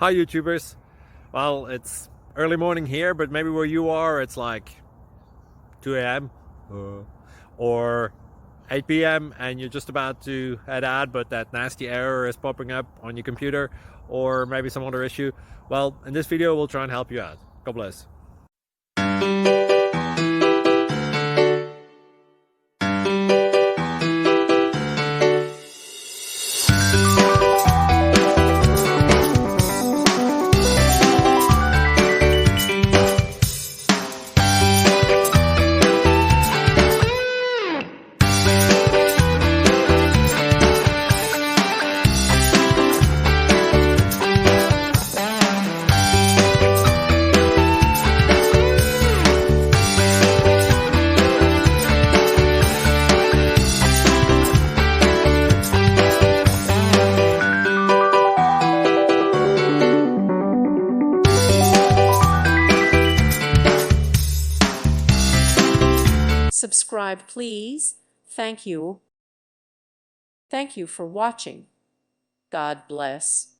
Hi YouTubers. Well, it's early morning here, but maybe where you are it's like 2 a.m. or 8 p.m. and you're just about to head out, but that nasty error is popping up on your computer, or maybe some other issue. Well, in this video we'll try and help you out. God bless. Subscribe, please. Thank you. Thank you for watching. God bless.